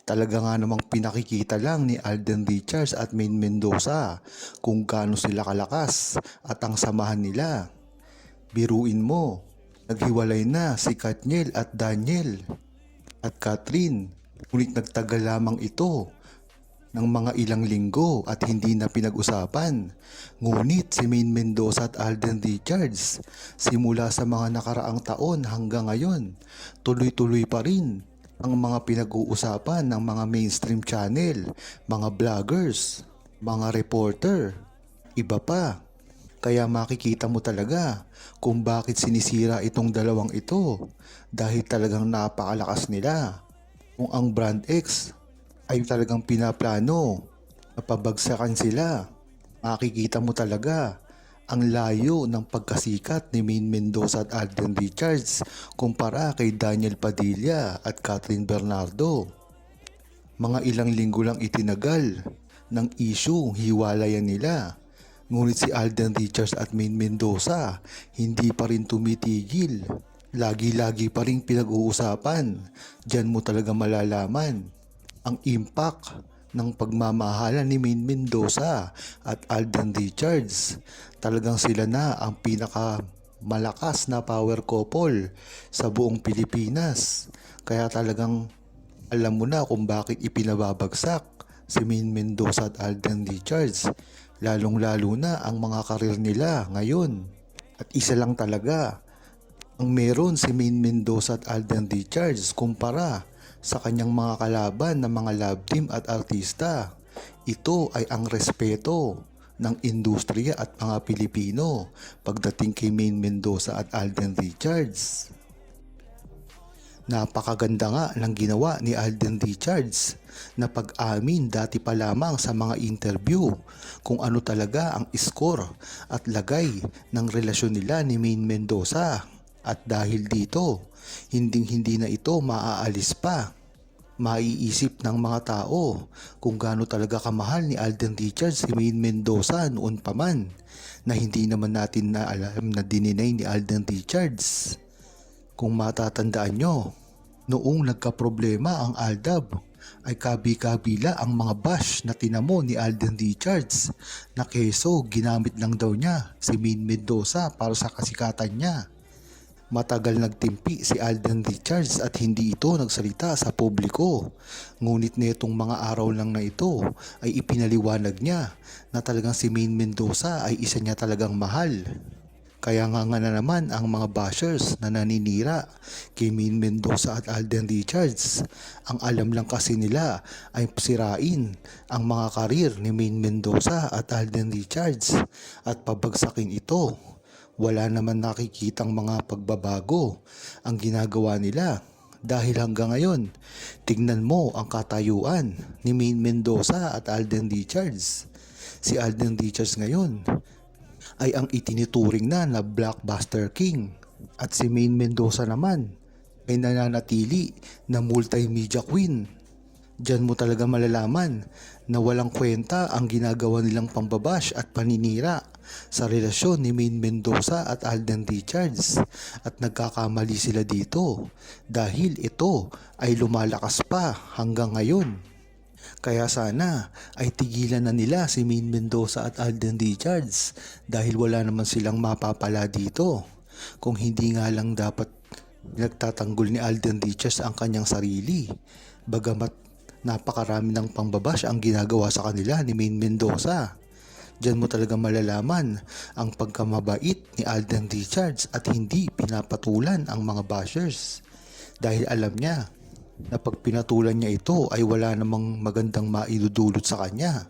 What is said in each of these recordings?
Talaga nga namang pinakikita lang ni Alden Richards at Maine Mendoza kung gaano sila kalakas at ang samahan nila. Biruin mo, naghiwalay na si Katniel at Daniel at Catherine, ngunit nagtagal lamang ito ng mga ilang linggo at hindi na pinag-usapan. Ngunit si Maine Mendoza at Alden Richards, simula sa mga nakaraang taon hanggang ngayon, tuloy-tuloy pa rin ang mga pinag-uusapan ng mga mainstream channel, mga vloggers, mga reporter, iba pa. Kaya makikita mo talaga kung bakit sinisira itong dalawang ito dahil talagang napakalakas nila. Kung ang Brand X ay talagang pinaplano na pabagsakan sila, makikita mo talaga ang layo ng pagkasikat ni Maine Mendoza at Alden Richards kumpara kay Daniel Padilla at Catherine Bernardo. Mga ilang linggo lang itinagal ng issue hiwalayan nila. Ngunit si Alden Richards at Maine Mendoza hindi pa rin tumitigil. Lagi-lagi pa rin pinag-uusapan. Diyan mo talaga malalaman ang impact ng pagmamahalan ni Maine Mendoza at Alden Richards. Talagang sila na ang pinaka malakas na power couple sa buong Pilipinas. Kaya talagang alam mo na kung bakit ipinababagsak si Maine Mendoza at Alden Richards. Lalong-lalo na ang mga karir nila ngayon. At isa lang talaga ang meron si Maine Mendoza at Alden Richards kumpara sa kanyang mga kalaban na mga love team at artista. Ito ay ang respeto ng industriya at mga Pilipino pagdating kay Maine Mendoza at Alden Richards. Napakaganda nga ng ginawa ni Alden Richards na pag-amin dati pa lamang sa mga interview kung ano talaga ang score at lagay ng relasyon nila ni Maine Mendoza. At dahil dito, hinding-hindi na ito maaalis pa. Maiisip ng mga tao kung gaano talaga kamahal ni Alden Richards si Maine Mendoza noon pa man na hindi naman natin na alam na dininay ni Alden Richards. Kung matatandaan nyo, noong nagkaproblema ang Aldab ay kabi-kabila ang mga bash na tinamo ni Alden Richards na keso ginamit lang daw niya si Maine Mendoza para sa kasikatan niya. Matagal nagtimpi si Alden Richards at hindi ito nagsalita sa publiko. Ngunit netong mga araw lang na ito ay ipinaliwanag niya na talagang si Maine Mendoza ay isa niya talagang mahal. Kaya nga na naman ang mga bashers na naninira kay Maine Mendoza at Alden Richards. Ang alam lang kasi nila ay sirain ang mga karir ni Maine Mendoza at Alden Richards at pabagsakin ito. Wala naman nakikitang mga pagbabago ang ginagawa nila dahil hanggang ngayon, tignan mo ang katayuan ni Maine Mendoza at Alden Richards. Si Alden Richards ngayon ay ang itinituring na blockbuster king at si Maine Mendoza naman ay nananatili na multimedia queen. Diyan mo talaga malalaman na walang kwenta ang ginagawa nilang pambabash at paninira sa relasyon ni Maine Mendoza at Alden Richards at nagkakamali sila dito dahil ito ay lumalakas pa hanggang ngayon. Kaya sana ay tigilan na nila si Maine Mendoza at Alden Richards dahil wala naman silang mapapala dito. Kung hindi nga lang dapat nagtatanggol ni Alden Richards ang kanyang sarili, bagamat napakarami ng pangbabash ang ginagawa sa kanila ni Maine Mendoza. Diyan mo talaga malalaman ang pagkamabait ni Alden Richards at hindi pinapatulan ang mga bashers. Dahil alam niya na pag pinatulan niya ito ay wala namang magandang maidudulot sa kanya.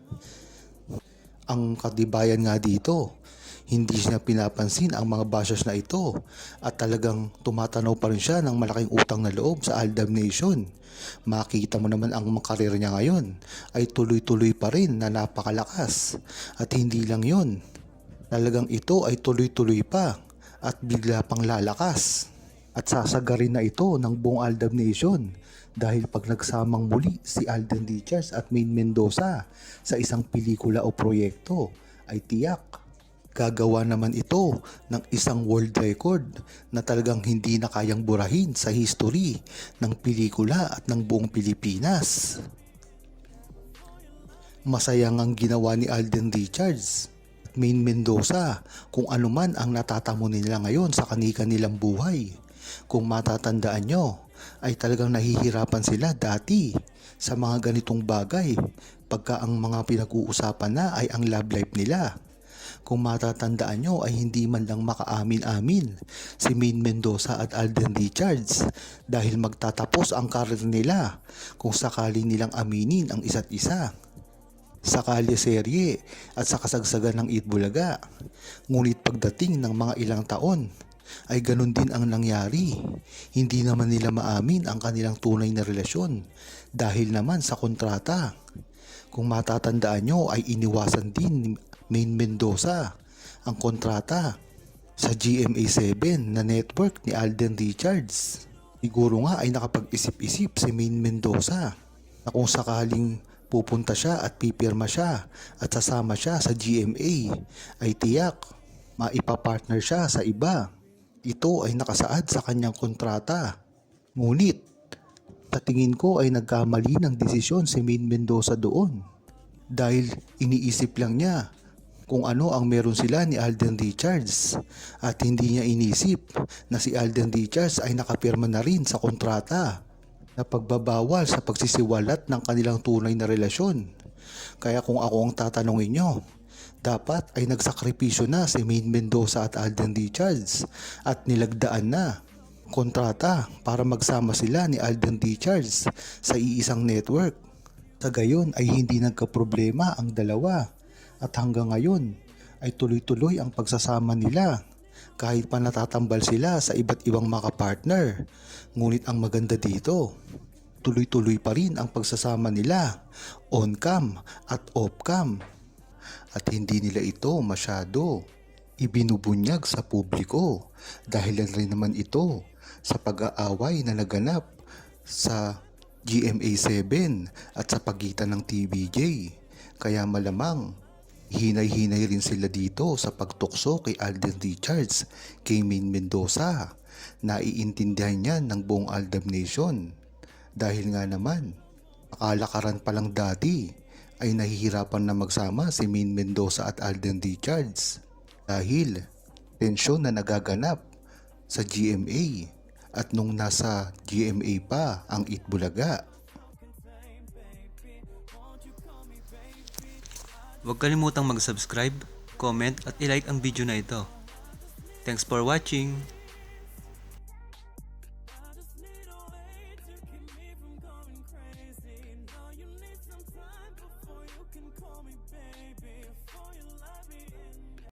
Ang katibayan nga dito, hindi niya pinapansin ang mga bashers na ito at talagang tumatanaw pa rin siya ng malaking utang na loob sa Aldab Nation. Makita mo naman ang karir niya ngayon ay tuloy-tuloy pa rin na napakalakas. At hindi lang yun, talagang ito ay tuloy-tuloy pa at bigla pang lalakas. At sasagarin na ito ng buong Aldab Nation dahil pag nagsamang muli si Alden Richards at Maine Mendoza sa isang pelikula o proyekto ay tiyak Gagawa naman ito ng isang world record na talagang hindi na kayang burahin sa history ng pelikula at ng buong Pilipinas. Masayang ang ginawa ni Alden Richards at Maine Mendoza kung ano man ang natatamo nila ngayon sa kani-kanilang buhay. Kung matatandaan nyo, ay talagang nahihirapan sila dati sa mga ganitong bagay pagka ang mga pinag-uusapan na ay ang love life nila. Kung matatandaan nyo ay hindi man lang makaamin-amin si Maine Mendoza at Alden Richards dahil magtatapos ang karir nila kung sakali nilang aminin ang isa't isa sa kalye-serye at sa kasagsagan ng Itbulaga. Ngunit pagdating ng mga ilang taon ay ganun din ang nangyari. Hindi naman nila maamin ang kanilang tunay na relasyon dahil naman sa kontrata. Kung matatandaan nyo ay iniwasan din ni Maine Mendoza ang kontrata sa GMA7 na network ni Alden Richards. Siguro nga ay nakapag-isip-isip si Maine Mendoza na kung sakaling pupunta siya at pipirma siya at sasama siya sa GMA ay tiyak maipapartner siya sa iba. Ito ay nakasaad sa kanyang kontrata. Ngunit sa tingin ko ay nagkamali ng desisyon si Maine Mendoza doon dahil iniisip lang niya kung ano ang meron sila ni Alden Richards at hindi niya inisip na si Alden Richards ay nakapirma na rin sa kontrata na pagbabawal sa pagsisiwalat ng kanilang tunay na relasyon. Kaya kung ako ang tatanungin nyo, dapat ay nagsakripisyo na si Maine Mendoza at Alden Richards at nilagdaan na kontrata para magsama sila ni Alden Richards sa iisang network. Sa gayon ay hindi nagkaproblema ang dalawa at hanggang ngayon ay tuloy-tuloy ang pagsasama nila kahit pa natatambal sila sa iba't ibang mga partner. Ngunit ang maganda dito, tuloy-tuloy pa rin ang pagsasama nila on-cam at off-cam at hindi nila ito masyado ibinubunyag sa publiko dahil rin naman ito sa pag-aaway na naganap sa GMA7 at sa pagitan ng TVJ. Kaya malamang hinay-hinay rin sila dito sa pagtukso kay Alden Richards kay Maine Mendoza. Naiintindihan niya ng buong Aldab Nation dahil nga naman akalakaran pa lang dati ay nahihirapan na magsama si Maine Mendoza at Alden Richards dahil tensyon na nagaganap sa GMA at nung nasa GMA pa ang Itbulaga. Huwag kalimutang mag-subscribe, comment at i-like ang video na ito. Thanks for watching!